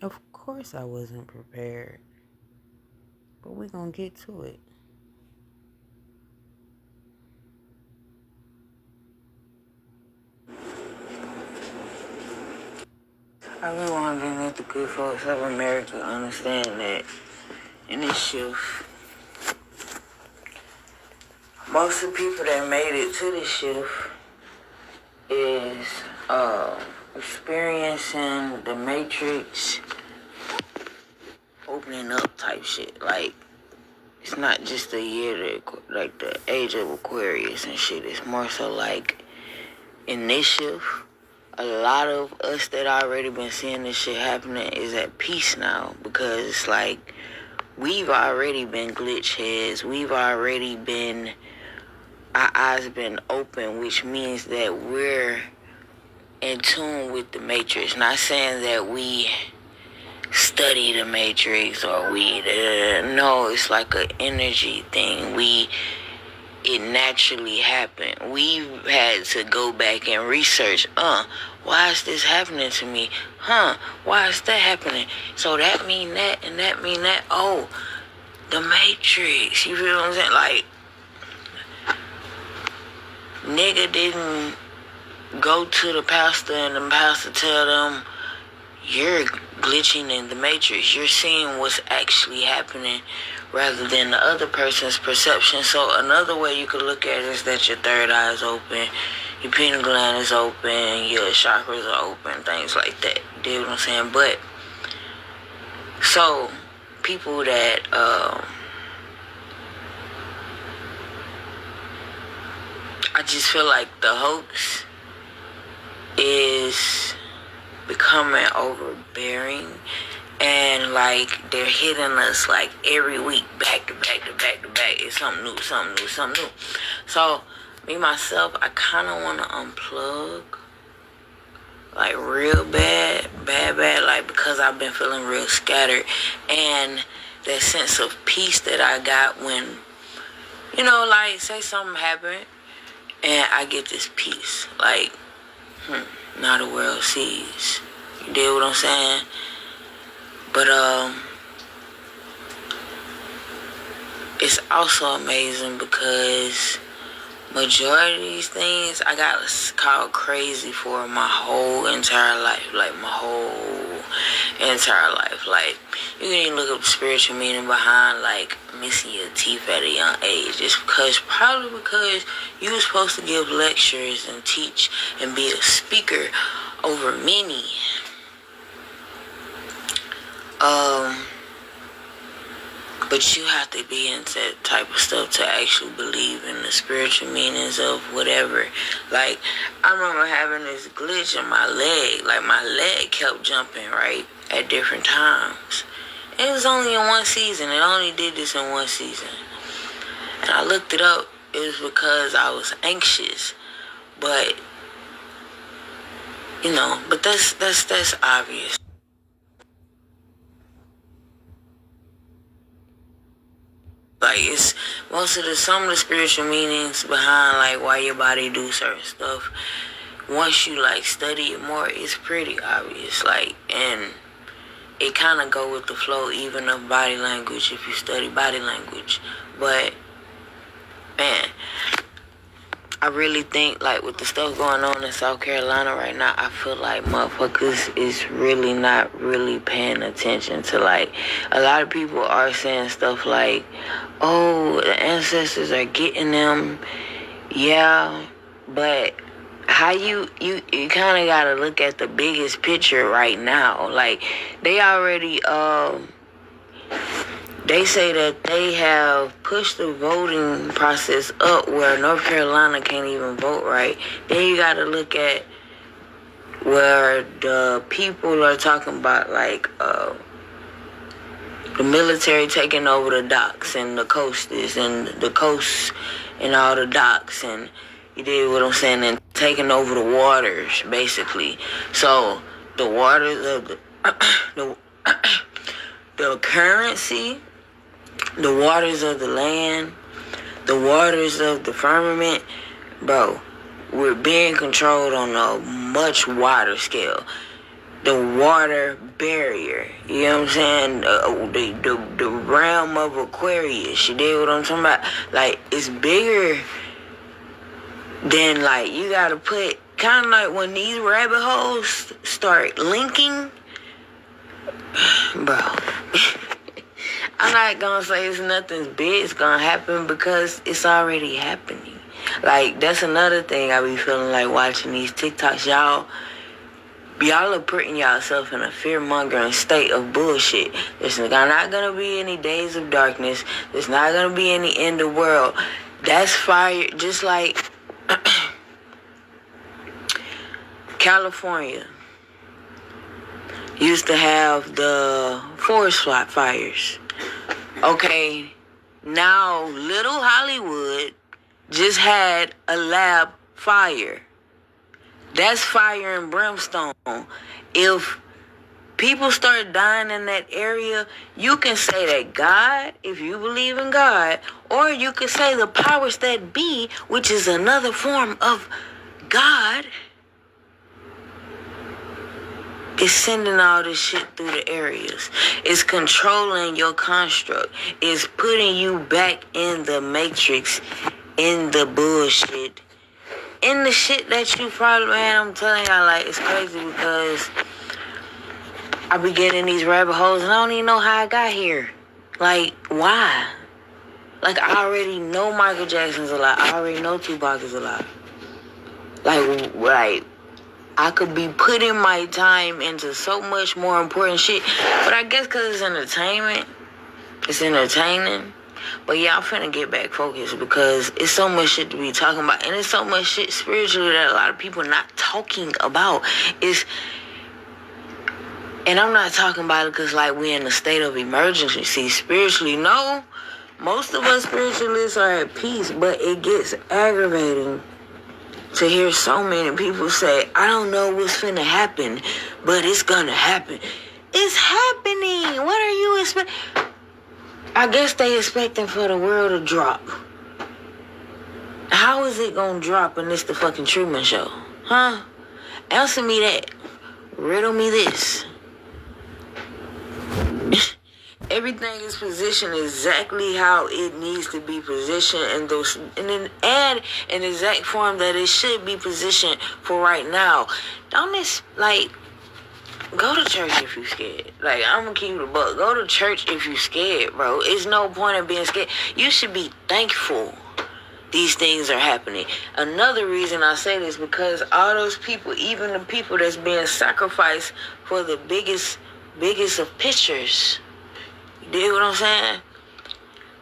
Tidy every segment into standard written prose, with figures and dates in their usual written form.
Of course I wasn't prepared. But we're going to get to it. I've been wondering if the good folks of America understand that in this shift, most of the people that made it to this shift is experiencing the Matrix opening up type shit. Like, it's not just the year that, like, the age of Aquarius and shit. It's more so like in this shift, a lot of us that already been seeing this shit happening is at peace now, because it's like we've already been glitch heads. We've already been, our eyes been open, which means that we're in tune with the Matrix. Not saying that we study the Matrix or we, no, it's like an energy thing. It naturally happened. We've had to go back and research, why is this happening to me? Why is that happening? So that mean that, and that mean that. Oh, the Matrix. You feel what I'm saying? Like, nigga didn't go to the pastor and the pastor tell them, you're glitching in the Matrix. You're seeing what's actually happening rather than the other person's perception. So another way you could look at it is that your third eye is open, your pineal gland is open, your chakras are open, things like that. You know what I'm saying? But, so, people that, I just feel like the hoax is becoming overbearing, and like they're hitting us like every week, back to back to back to back. It's something new, something new, something new. So me myself, I kind of want to unplug, like real bad, like, because I've been feeling real scattered, and that sense of peace that I got when, like, say something happened and I get this peace, like, now the world sees. You dig what I'm saying? But it's also amazing because majority of these things I got called crazy for my whole entire life. Like, my whole entire life. Like, you can even look up the spiritual meaning behind, like, missing your teeth at a young age. It's probably because you were supposed to give lectures and teach and be a speaker over many. But you have to be into that type of stuff to actually believe in the spiritual meanings of whatever. Like, I remember having this glitch in my leg. Like, my leg kept jumping, right, at different times. It was only in one season. It only did this in one season. And I looked it up. It was because I was anxious. But, but that's obvious. Like, it's some of the spiritual meanings behind, like, why your body do certain stuff. Once you, like, study it more, it's pretty obvious. Like, and it kind of go with the flow, even of body language, if you study body language. But, man, I really think, like, with the stuff going on in South Carolina right now, I feel like motherfuckers is really not really paying attention to, like, a lot of people are saying stuff like, oh, the ancestors are getting them. Yeah, but how you kind of got to look at the biggest picture right now. Like, they already, they say that they have pushed the voting process up where North Carolina can't even vote right. Then you got to look at where the people are talking about, like, the military taking over the docks and the coasters and the coasts and all the docks, and you did what I'm saying, and taking over the waters, basically. So the waters of the currency, the waters of the land, the waters of the firmament, bro, we're being controlled on a much wider scale. the water barrier. You know what I'm saying? The realm of Aquarius. You dig what I'm talking about? Like, it's bigger than, like, you gotta put, kind of like when these rabbit holes start linking, bro. I'm not gonna say it's nothing big. It's gonna happen because it's already happening. Like, that's another thing I be feeling like watching these TikToks. Y'all are putting yourself in a fear-mongering state of bullshit. There's not gonna be any days of darkness. There's not gonna be any end of the world. That's fire. Just like California used to have the forest fires. Okay, now Little Hollywood just had a lab fire. That's fire and brimstone. If people start dying in that area, you can say that God, if you believe in God, or you can say the powers that be, which is another form of God, is sending all this shit through the areas. It's controlling your construct. It's putting you back in the matrix, in the bullshit, in the shit that you probably, man, I'm telling y'all, like, it's crazy because I be getting these rabbit holes and I don't even know how I got here. Like, why? Like, I already know Michael Jackson's alive. I already know Tupac is alive. Like, I could be putting my time into so much more important shit. But I guess because it's entertainment, it's entertaining. But yeah, I'm finna get back focused because it's so much shit to be talking about. And it's so much shit spiritually that a lot of people are not talking about. And I'm not talking about it because, like, we're in a state of emergency. See, spiritually, no. Most of us spiritualists are at peace, but it gets aggravating to hear so many people say, I don't know what's finna happen, but it's gonna happen. It's happening. What are you expecting? I guess they expecting for the world to drop. How is it gonna drop and it's the fucking Truman Show? Huh? Answer me that. Riddle me this. Everything is positioned exactly how it needs to be positioned and in the exact form that it should be positioned for right now. Don't this, like, go to church if you scared. Like, I'm gonna keep it a buck. Go to church if you scared, bro. It's no point in being scared. You should be thankful these things are happening. Another reason I say this, because all those people, even the people that's being sacrificed for the biggest of pictures, you dig what I'm saying?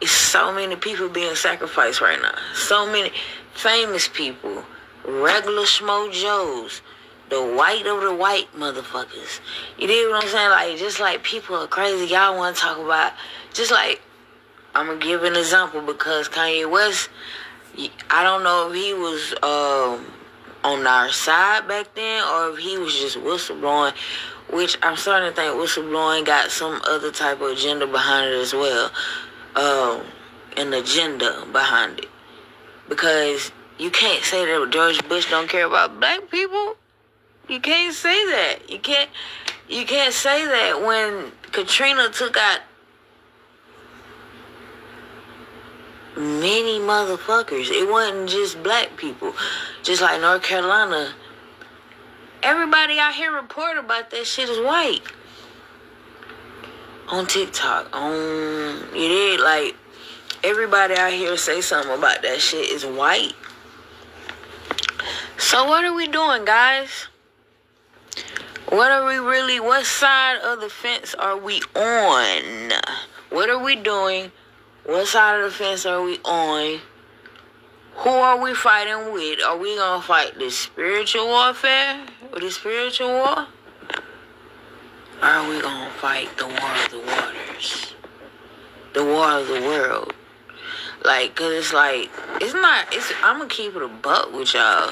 It's so many people being sacrificed right now. So many famous people, regular Schmo Joes, the white of the white motherfuckers. You dig what I'm saying? Like, just like people are crazy. Y'all want to talk about, just like, I'm going to give an example because Kanye West, I don't know if he was on our side back then or if he was just whistleblowing, which I'm starting to think whistleblowing got some other type of agenda behind it as well. An agenda behind it. Because you can't say that George Bush don't care about black people. You can't say that. You can't say that when Katrina took out many motherfuckers. It wasn't just black people. Just like North Carolina. Everybody out here report about that shit is white. On TikTok. You did, like, everybody out here say something about that shit is white. So what are we doing, guys? What side of the fence are we on? What are we doing? What side of the fence are we on? Who are we fighting with? Are we going to fight the spiritual warfare? Or the spiritual war? Or are we going to fight the war of the waters? The war of the world? Like, cause it's like, I'm going to keep it a buck with y'all.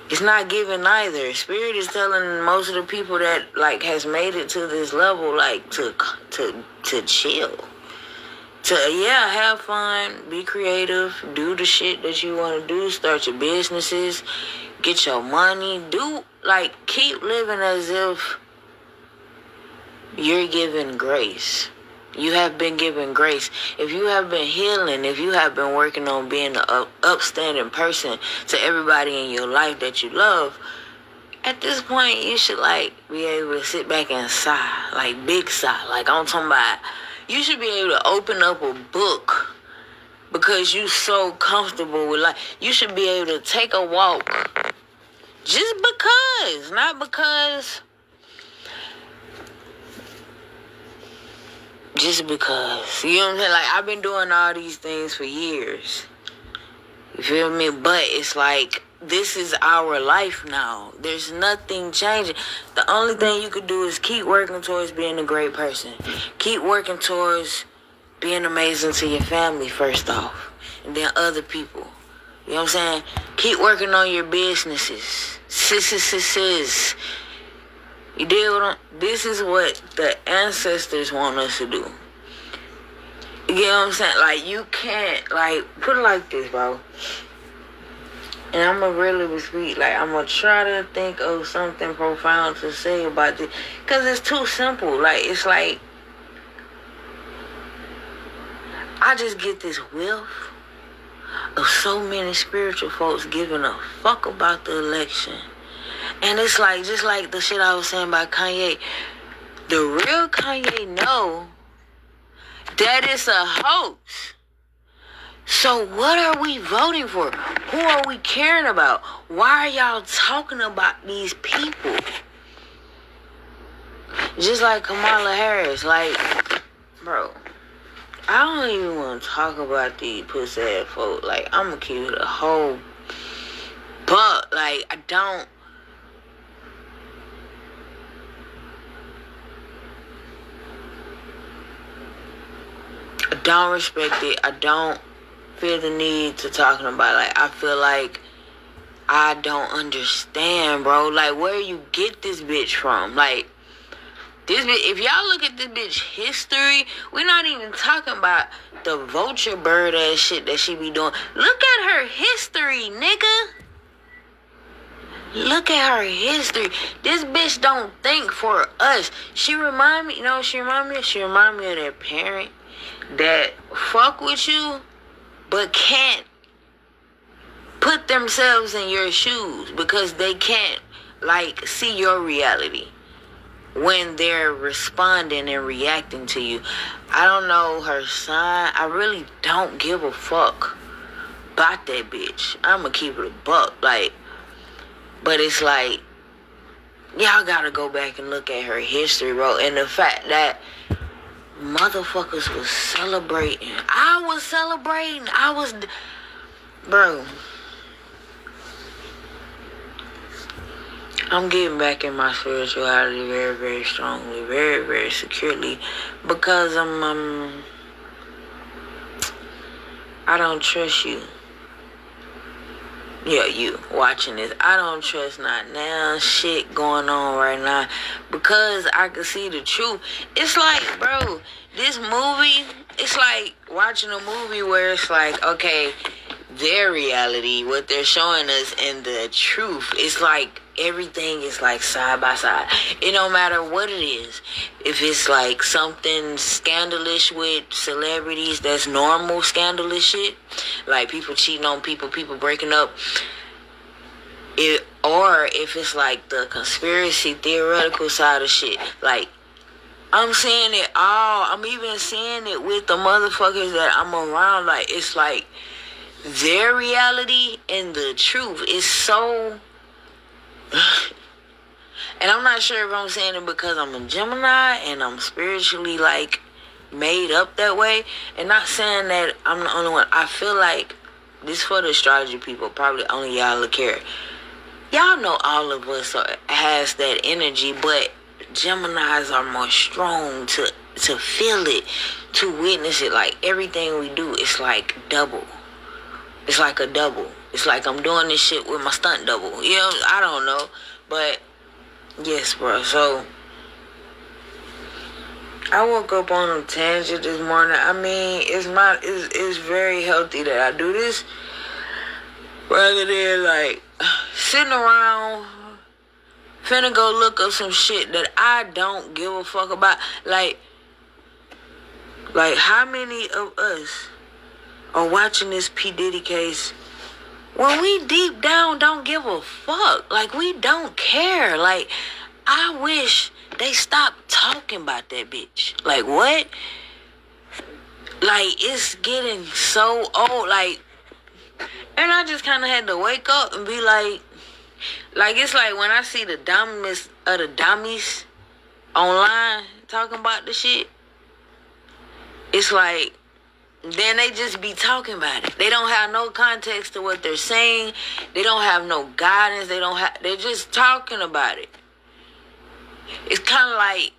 It's not giving either. Spirit is telling most of the people that, like, has made it to this level, like, to chill. To, yeah, have fun, be creative, do the shit that you want to do, start your businesses, get your money, keep living as if you're given grace. You have been given grace. If you have been healing, if you have been working on being an upstanding person to everybody in your life that you love, at this point, you should, be able to sit back and sigh. Big sigh. I'm talking about, you should be able to open up a book because you so comfortable with life. You should be able to take a walk just because. Not because. Just because. You know what I'm saying? I've been doing all these things for years. You feel me? But it's this is our life now. There's nothing changing. The only thing you could do is keep working towards being a great person. Keep working towards being amazing to your family first off. And then other people. You know what I'm saying? Keep working on your businesses. Sis. You deal with them? This is what the ancestors want us to do. You know what I'm saying? You can't, put it like this, bro. And I'm going to really speak. I'm going to try to think of something profound to say about this. Because it's too simple. It's I just get this whiff of so many spiritual folks giving a fuck about the election. And it's just like the shit I was saying about Kanye. The real Kanye know that it's a hoax. So what are we voting for? Who are we caring about? Why are y'all talking about these people? Just like Kamala Harris. Bro, I don't even want to talk about these pussy ass folks. I'm going to keep it a whole buck. I don't respect it. I don't feel the need to talking about it. I feel like I don't understand, bro. Where you get this bitch from? This bitch, if y'all look at this bitch history, we're not even talking about the vulture bird ass shit that she be doing. Look at her history, nigga. Look at her history. This bitch don't think for us. She remind me, She remind me of that parent that fuck with you but can't put themselves in your shoes because they can't see your reality when they're responding and reacting to you. I don't know her sign. I really don't give a fuck about that bitch. I'ma keep it a buck. But it's y'all gotta go back and look at her history, bro. And the fact that motherfuckers was celebrating. I was celebrating. Bro. I'm getting back in my spirituality very, very strongly. Very, very securely. Because I don't trust you. Yeah, you watching this. I don't trust not now shit going on right now because I can see the truth. It's bro, this movie, it's watching a movie where it's okay, their reality, what they're showing us, and the truth. It's everything is side by side. It don't matter what it is. If it's something scandalous with celebrities, that's normal scandalous shit. People cheating on people breaking up. Or if it's the conspiracy theoretical side of shit. I'm seeing it all. I'm even seeing it with the motherfuckers that I'm around. It's their reality and the truth is so... And I'm not sure if I'm saying it because I'm a Gemini and I'm spiritually made up that way, and not saying that I'm the only one. I feel this for the astrology people, probably only y'all look care. Y'all know all of us has that energy, but Geminis are more strong to feel it, to witness it. Everything we do is double. It's a double. It's I'm doing this shit with my stunt double. You know, I don't know. But, yes, bro. So, I woke up on a tangent this morning. I mean, it's very healthy that I do this. Rather than, sitting around finna go look up some shit that I don't give a fuck about. Like how many of us are watching this P. Diddy case when we deep down don't give a fuck? Like, we don't care. Like, I wish they stopped talking about that bitch. Like, what? Like, it's getting so old. Like, and I just kind of had to wake up and be like, it's like when I see the dummies of the dummies online talking about the shit, it's like, then they just be talking about it. They don't have no context to what they're saying. They don't have no guidance. They're just talking about it. It's kind of like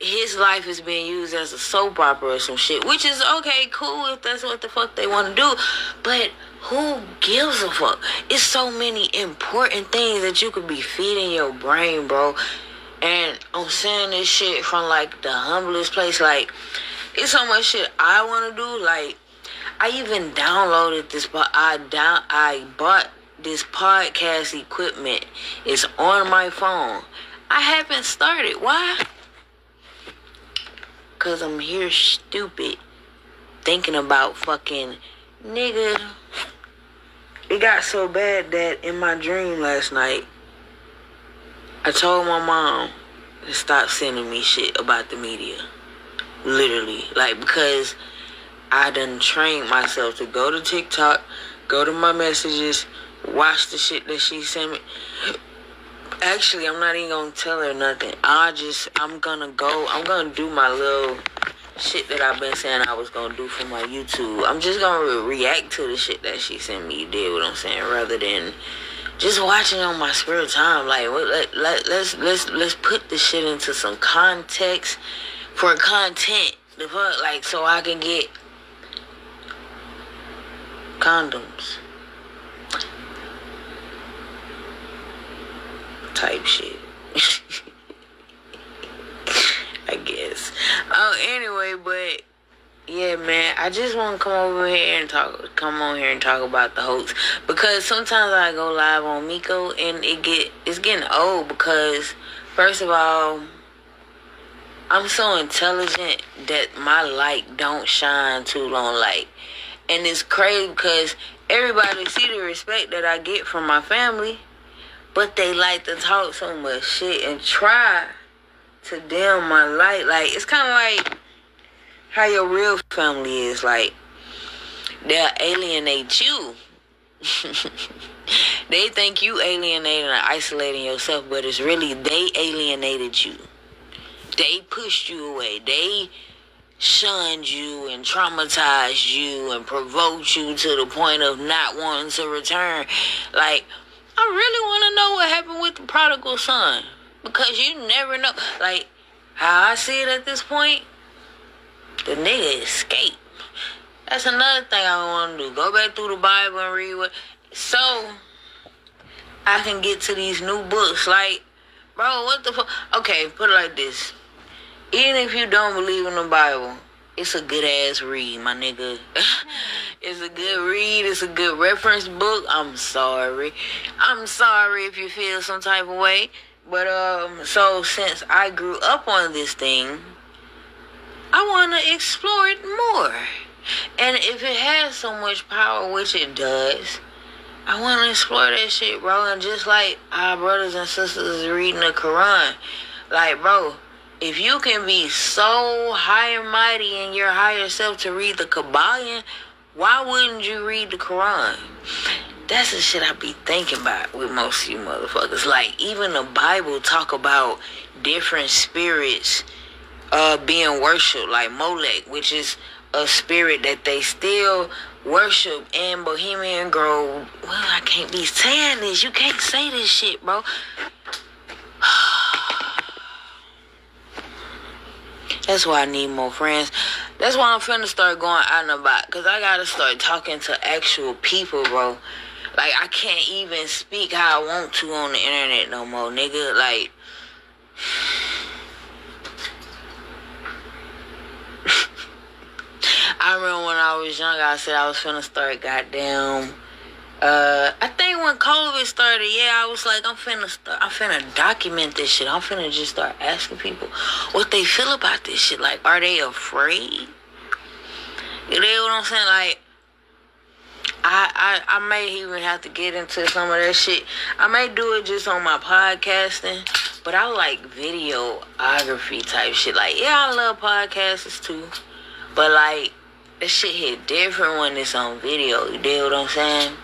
his life is being used as a soap opera or some shit, which is okay, cool, if that's what the fuck they want to do. But who gives a fuck? It's so many important things that you could be feeding your brain, bro. And I'm saying this shit from, like, the humblest place. Like, it's so much shit I want to do. Like, I even downloaded this, but I bought this podcast equipment. It's on my phone. I haven't started. Why? Because I'm here stupid thinking about fucking nigga. It got so bad that in my dream last night, I told my mom to stop sending me shit about the media. Literally. Like, because I done trained myself to go to TikTok, go to my messages, watch the shit that she sent me. Actually, I'm not even gonna tell her nothing. I'm gonna do my little shit that I've been saying I was gonna do for my YouTube. I'm just gonna react to the shit that she sent me. You did what I'm saying, rather than just watching on my spare time. Like, let's put this shit into some context for content. The fuck, like, so I can get condoms type shit. I guess. Oh, anyway, but yeah, man, I just want to come on here and talk about the hoax, because sometimes I go live on Miko and it's getting old, because first of all, I'm so intelligent that my light don't shine too long. Like, and it's crazy because everybody see the respect that I get from my family, but they like to talk so much shit and try to dim my light. Like, it's kind of like how your real family is. Like, they'll alienate you. They think you alienating and isolating yourself, but it's really they alienated you. They pushed you away. They shunned you and traumatized you and provoked you to the point of not wanting to return. Like, I really want to know what happened with the prodigal son, because you never know. Like, how I see it at this point, the nigga escaped. That's another thing I want to do. Go back through the Bible and read so I can get to these new books. Like, bro, what the fuck? Okay, put it like this. Even if you don't believe in the Bible, it's a good ass read, my nigga. It's a good read. It's a good reference book. I'm sorry if you feel some type of way. But, so since I grew up on this thing, I want to explore it more. And if it has so much power, which it does, I want to explore that shit, bro. And just like our brothers and sisters reading the Quran, like, bro, if you can be so high and mighty in your higher self to read the Kabbalion, why wouldn't you read the Quran? That's the shit I be thinking about with most of you motherfuckers. Like, even the Bible talk about different spirits being worshipped, like Molech, which is a spirit that they still worship in Bohemian Grove. Well, I can't be saying this. You can't say this shit, bro. That's why I need more friends. That's why I'm finna start going out and about, because I gotta start talking to actual people, bro. Like, I can't even speak how I want to on the internet no more, nigga. Like, I remember when I was young, I said I was finna start goddamn I think when COVID started, I was like, I'm finna document this shit. I'm finna just start asking people what they feel about this shit. Like, are they afraid? You know what I'm saying? Like, I may even have to get into some of that shit. I may do it just on my podcasting, but I like videography type shit. Like, I love podcasts too, but like, that shit hit different when it's on video. You know what I'm saying?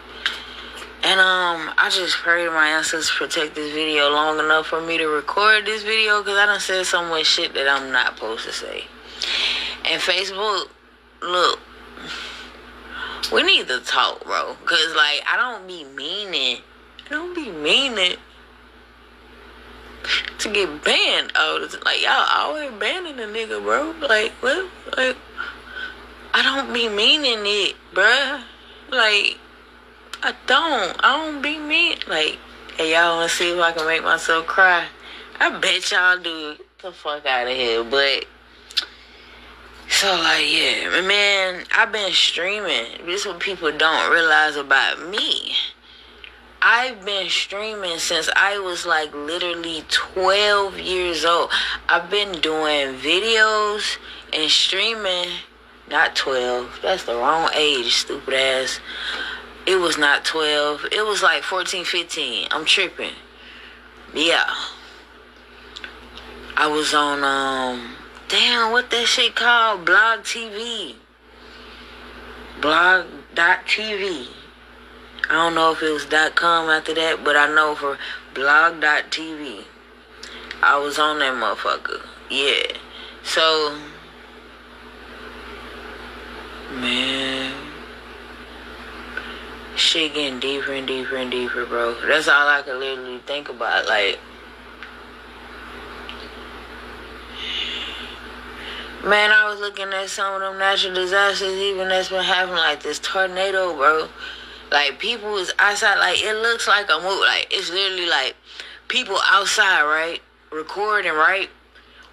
And I just pray to my ancestors protect this video long enough for me to record this video, because I done said so much shit that I'm not supposed to say. And Facebook, look, we need to talk, bro. Because, like, I don't be meaning to get banned all the time. Like, y'all always banning a nigga, bro. Like, what? Like, I don't be meaning it, bruh. Like, I don't be mean. Like, hey, y'all want to see if I can make myself cry? I bet y'all do. Get the fuck out of here. But, so, like, yeah, man, I've been streaming. This is what people don't realize about me. I've been streaming since I was, like, literally 12 years old. I've been doing videos and streaming. Not 12. That's the wrong age, stupid ass. It was not 12. It was like 14, 15. I'm tripping. Yeah. I was on, damn, what that shit called? Blog TV. Blog.tv. I don't know if it was .com after that, but I know for blog.tv. I was on that motherfucker. Yeah. So, man, shit getting deeper and deeper and deeper, bro. That's all I could literally think about. Like, man, I was looking at some of them natural disasters even that's been happening, like this tornado, bro. Like, people is outside, like, it looks like a movie. Like, it's literally like people outside, right? Recording, right?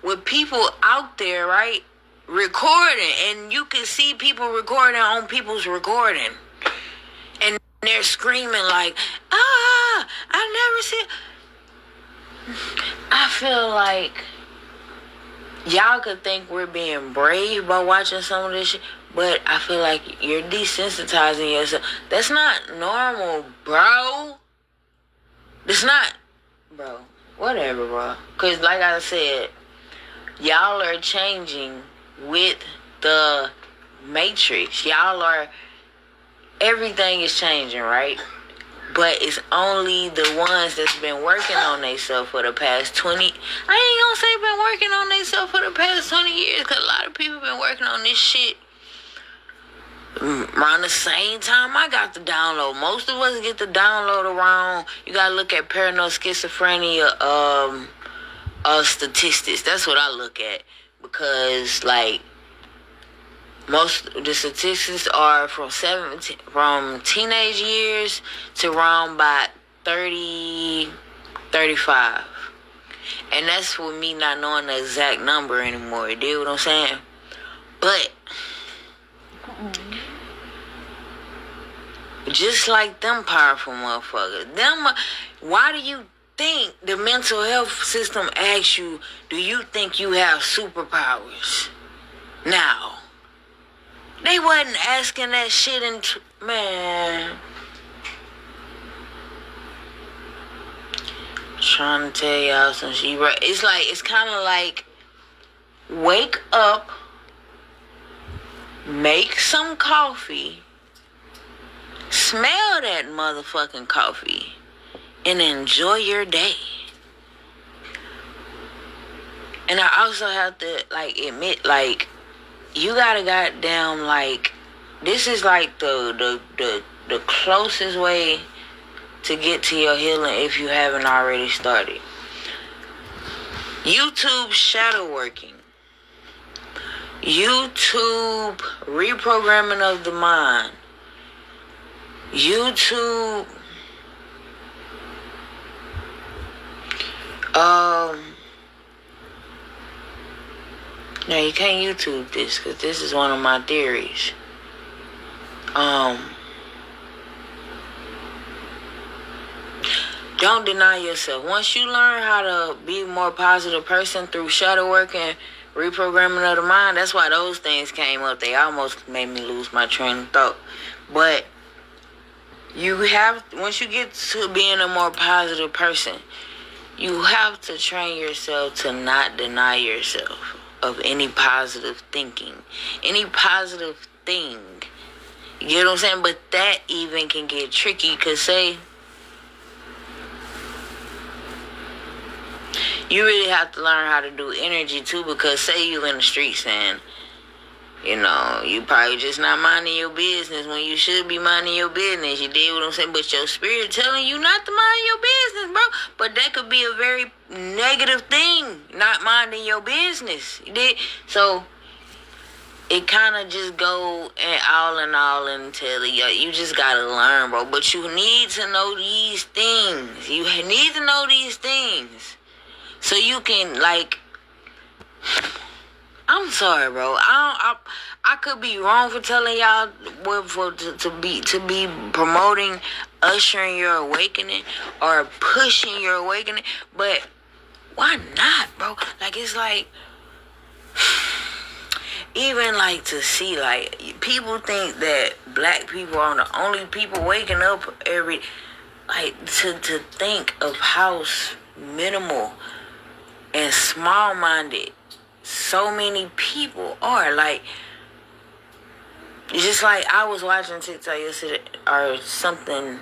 With people out there, right? Recording. And you can see people recording on people's recording. And they're screaming like, I never see. I feel like y'all could think we're being brave by watching some of this shit, but I feel like you're desensitizing yourself. That's not normal, bro. It's not, bro. Whatever, bro. Because like I said, y'all are changing with the Matrix. Everything is changing, right? But it's only the ones that's been working on themselves for the past 20. I ain't gonna say been working on themselves for the past 20 years, because a lot of people been working on this shit around the same time I got the download. Most of us get the download around, you gotta look at paranoid schizophrenia statistics. That's what I look at. Because, like, most of the statistics are from teenage years to around by 30, 35. And that's with me not knowing the exact number anymore. You dig what I'm saying? But just like them powerful motherfuckers, why do you think the mental health system asks you, do you think you have superpowers? Now, they wasn't asking that shit man. Trying to tell y'all some shit. It's kind of like, wake up, make some coffee, smell that motherfucking coffee, and enjoy your day. And I also have to, like, admit, like, you gotta goddamn, like, this is like the closest way to get to your healing if you haven't already started. YouTube shadow working. YouTube reprogramming of the mind. YouTube now you can't YouTube this, because this is one of my theories. Don't deny yourself. Once you learn how to be a more positive person through shadow work and reprogramming of the mind, that's why those things came up. They almost made me lose my train of thought. But you have, once you get to being a more positive person, you have to train yourself to not deny yourself of any positive thinking, any positive thing. You get what I'm saying? But that even can get tricky, because say, you really have to learn how to do energy too, because say you in the streets and, you know, you probably just not minding your business when you should be minding your business. You did what I'm saying? But your spirit telling you not to mind your business, bro. But that could be a very negative thing, not minding your business. You did? So it kind of just go and all until you just got to learn, bro. But you need to know these things. You need to know these things. So you can, like, I'm sorry, bro. I could be wrong for telling y'all to be promoting, ushering your awakening or pushing your awakening, but why not, bro? Like, it's like, even like to see, like, people think that black people are the only people waking up to think of how minimal and small-minded so many people are. Like, it's just like, I was watching TikTok yesterday or something.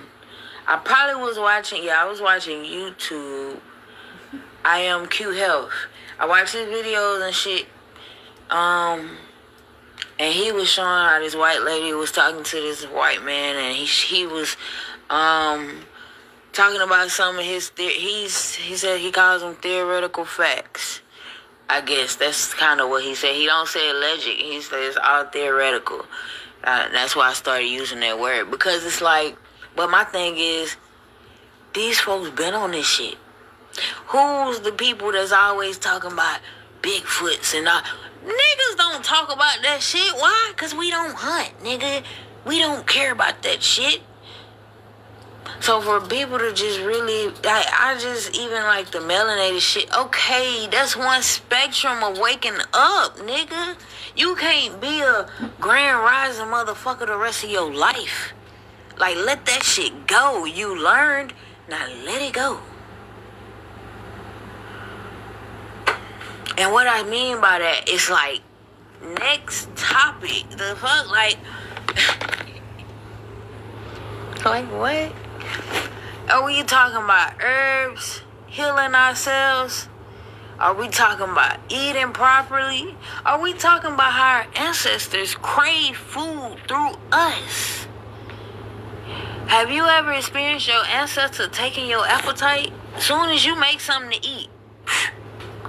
I was watching YouTube. I am Q Health. I watched his videos and shit. And he was showing how this white lady was talking to this white man, and he was talking about some of his he said he calls them theoretical facts. I guess that's kind of what he said. He don't say alleged. He says all theoretical. That's why I started using that word, because it's like, but my thing is, these folks been on this shit. Who's the people that's always talking about Bigfoots and all? Niggas don't talk about that shit. Why? Because we don't hunt, nigga. We don't care about that shit. So for people to just really, like, I just even like the melanated shit. Okay, that's one spectrum of waking up, nigga. You can't be a grand rising motherfucker the rest of your life. Like, let that shit go. You learned, now let it go. And what I mean by that is, like, next topic. The fuck, like, like what? Are we talking about herbs, healing ourselves? Are we talking about eating properly? Are we talking about how our ancestors crave food through us? Have you ever experienced your ancestor taking your appetite? As soon as you make something to eat,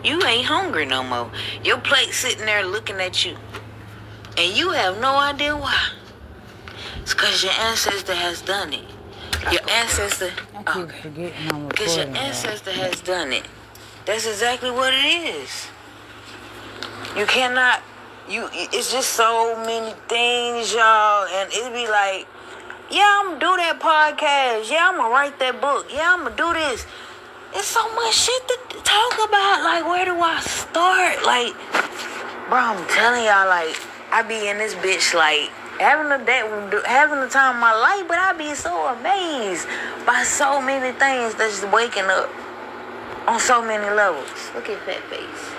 you ain't hungry no more. Your plate sitting there looking at you, and you have no idea why. It's because your ancestor has done it. Your ancestor, because your ancestor has done it. That's exactly what it is. You cannot, it's just so many things, y'all, and it be like, yeah, I'm gonna do that podcast. Yeah, I'm gonna write that book. Yeah, I'm gonna do this. It's so much shit to talk about. Like, where do I start? Like, bro, I'm telling y'all, like, I be in this bitch, like, having the time of my life, but I be so amazed by so many things that's waking up on so many levels. Look at that face.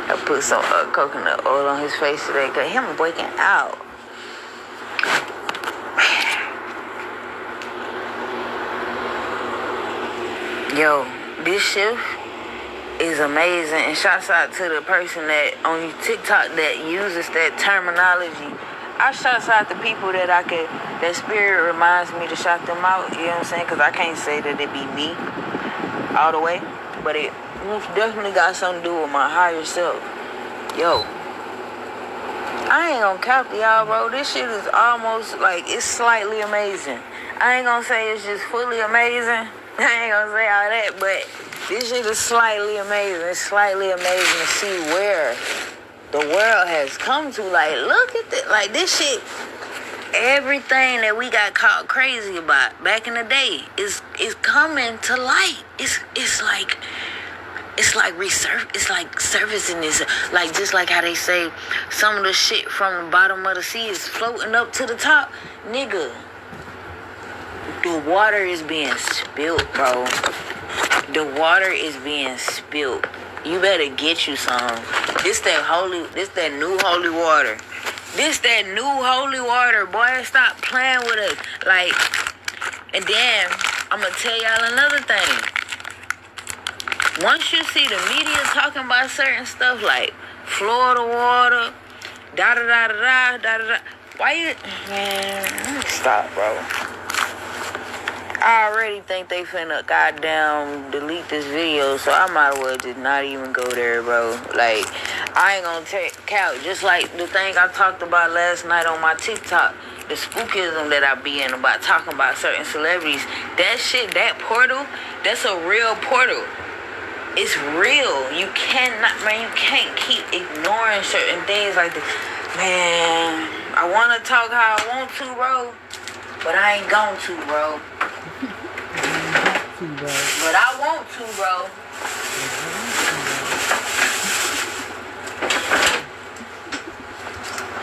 I put some coconut oil on his face today because him waking out. Yo, this shift is amazing, and shouts out to the person that on TikTok that uses that terminology. I shouts out to people that that spirit reminds me to shout them out, you know what I'm saying? Because I can't say that it be me all the way, but it definitely got something to do with my higher self. Yo, I ain't gonna cap to y'all, bro. This shit is almost like, it's slightly amazing. I ain't gonna say it's just fully amazing. I ain't gonna say all that, but this shit is slightly amazing. It's slightly amazing to see where the world has come to. Like, look at this. Like, this shit, everything that we got caught crazy about back in the day is coming to light. It's like it's like surfacing this, like just like how they say some of the shit from the bottom of the sea is floating up to the top. Nigga, the water is being spilled, bro. The water is being spilled. You better get you some. This that new holy water. This that new holy water, boy. Stop playing with us. Like, and then I'm gonna tell y'all another thing. Once you see the media talking about certain stuff like Florida water, da da da da da da da, why you, man? Stop, bro. I already think they finna goddamn delete this video, so I might as well just not even go there, bro. Like, I ain't gonna take out. Just like the thing I talked about last night on my TikTok, the spookism that I be in about talking about certain celebrities. That shit, that portal, that's a real portal. It's real. You cannot, man, you can't keep ignoring certain things like this. Man, I wanna talk how I want to, bro, but I ain't going to, bro. But I want to, bro.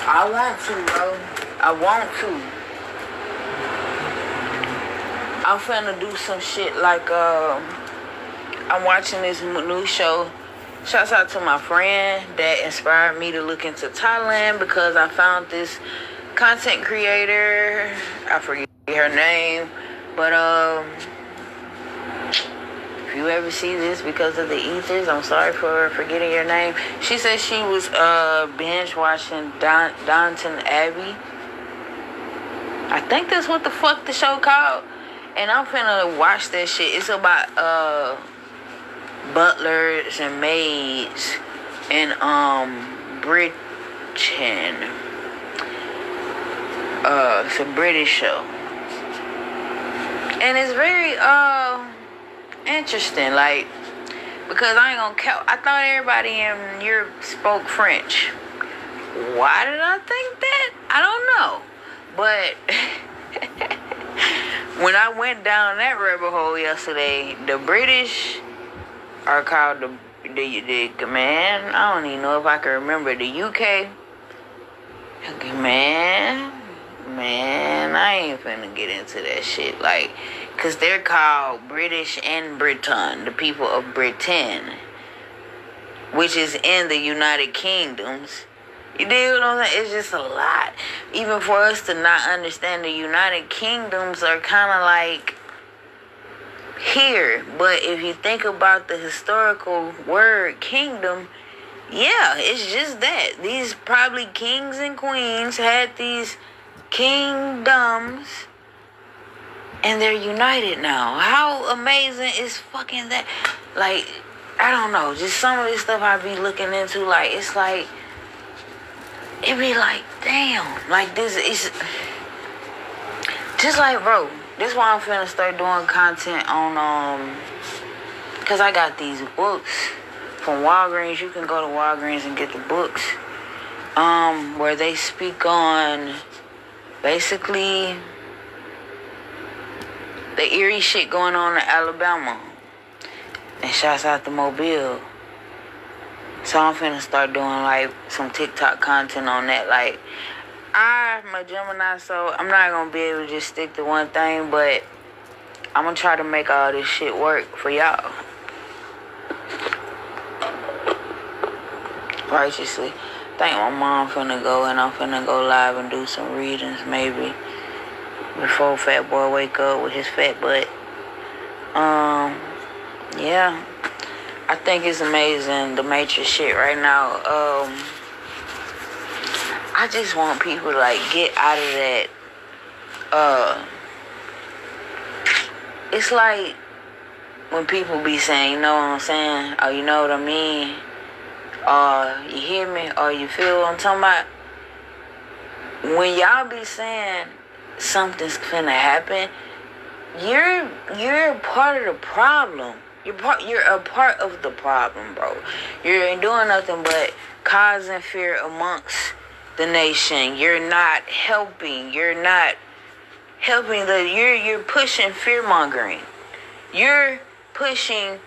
I want to, bro. I want to. I'm finna do some shit like, I'm watching this new show. Shouts out to my friend that inspired me to look into Thailand because I found this content creator. I forget her name. But, if you ever see this because of the ethers, I'm sorry for forgetting your name. She said she was binge watching Downton Abbey. I think that's what the fuck the show called. And I'm finna watch that shit. It's about butlers and maids in Britain. It's a British show. And it's very interesting, like, because I ain't gonna count. I thought everybody in Europe spoke French. Why did I think that? I don't know. But when I went down that rabbit hole yesterday, the British are called the man. I don't even know if I can remember the UK. Man, I ain't finna get into that shit. Like, cause they're called British and Britain, the people of Britain, which is in the United Kingdoms. You dig what I'm saying? It's just a lot. Even for us to not understand the United Kingdoms are kind of like here. But if you think about the historical word kingdom, yeah, it's just that. These probably kings and queens had these kingdoms and they're united now. How amazing is fucking that? Like, I don't know. Just some of this stuff I be looking into, like, it's like, it be like, damn. Like, this is just like, bro, this is why I'm finna start doing content on, because I got these books from Walgreens. You can go to Walgreens and get the books, where they speak on basically the eerie shit going on in Alabama. And shouts out to Mobile. So I'm finna start doing like some TikTok content on that. Like, I'm a Gemini, so I'm not gonna be able to just stick to one thing, but I'm gonna try to make all this shit work for y'all. Righteously. I think my mom finna go and I'm finna go live and do some readings maybe before Fat Boy wake up with his fat butt. Yeah. I think it's amazing, the Matrix shit right now. I just want people to like get out of that. It's like when people be saying, you know what I'm saying? Oh, you know what I mean? You hear me? Or you feel what I'm talking about? When y'all be saying something's gonna happen, you're a part of the problem. You're a part of the problem, bro. You ain't doing nothing but causing fear amongst the nation. You're not helping. You're not helping you're pushing fear mongering. You're pushing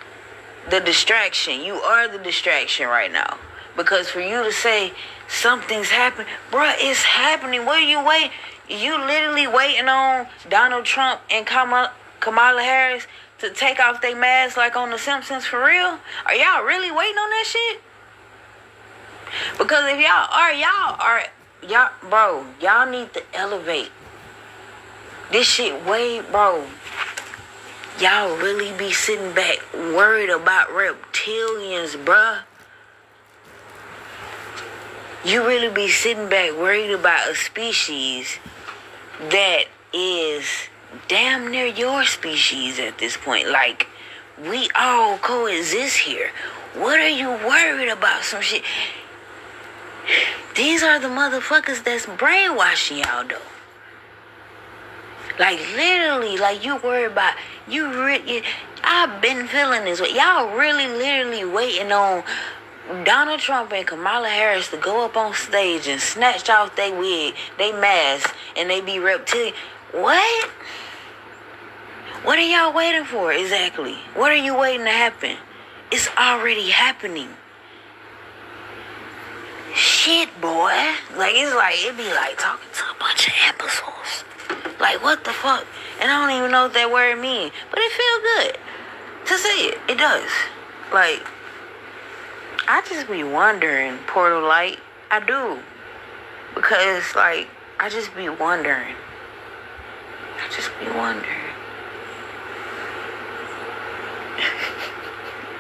the distraction. You are the distraction right now. Because for you to say something's happening, bruh, it's happening. What are you waiting? You literally waiting on Donald Trump and Kamala Harris to take off their masks like on The Simpsons for real? Are y'all really waiting on that shit? Because if y'all need to elevate this shit way, bro. Y'all really be sitting back worried about reptilians, bruh. You really be sitting back worried about a species that is damn near your species at this point. Like, we all coexist here. What are you worried about? Some shit. These are the motherfuckers that's brainwashing y'all, though. Like, literally, like, you worry about, I've been feeling this way. Y'all really, literally waiting on Donald Trump and Kamala Harris to go up on stage and snatch off their wig, they mask, and they be reptilian. What? What are y'all waiting for, exactly? What are you waiting to happen? It's already happening. Shit, boy. Like, it be like talking to a bunch of imbeciles. Like, what the fuck? And I don't even know what that word means. But it feels good to say it. It does. Like, I just be wondering, Portal Light. I do. Because, like, I just be wondering.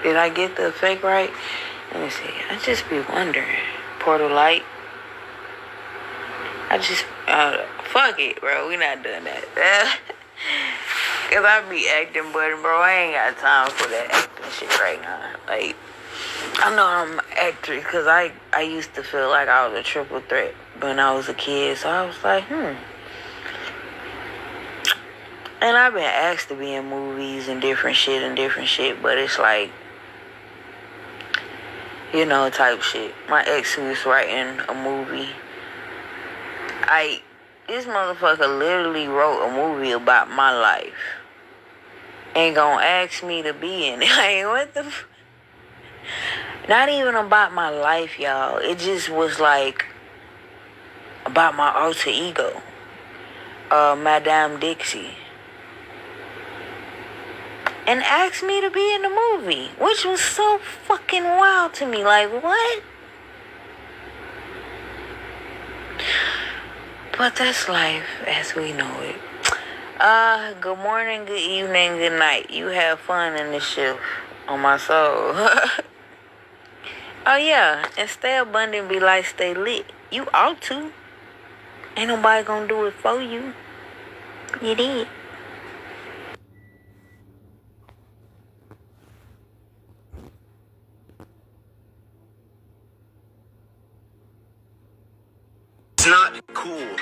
Did I get the effect right? Let me see. I just be wondering, Portal Light. Fuck it, bro. We not doing that. Cause I be acting, but bro, I ain't got time for that acting shit right now. Like, I know I'm an actress because I used to feel like I was a triple threat when I was a kid. So I was like, And I've been asked to be in movies and different shit, but it's like, you know, type shit. My ex who was writing a movie, this motherfucker literally wrote a movie about my life. Ain't gonna ask me to be in it. Like, what the Not even about my life, y'all. It just was like about my alter ego. Madame Dixie. And asked me to be in the movie, which was so fucking wild to me. Like, what? But that's life as we know it. Good morning, good evening, good night. You have fun in this shift on my soul. Oh yeah, and stay abundant, be like, stay lit. You ought to. Ain't nobody gonna do it for you. You did. It's not cool.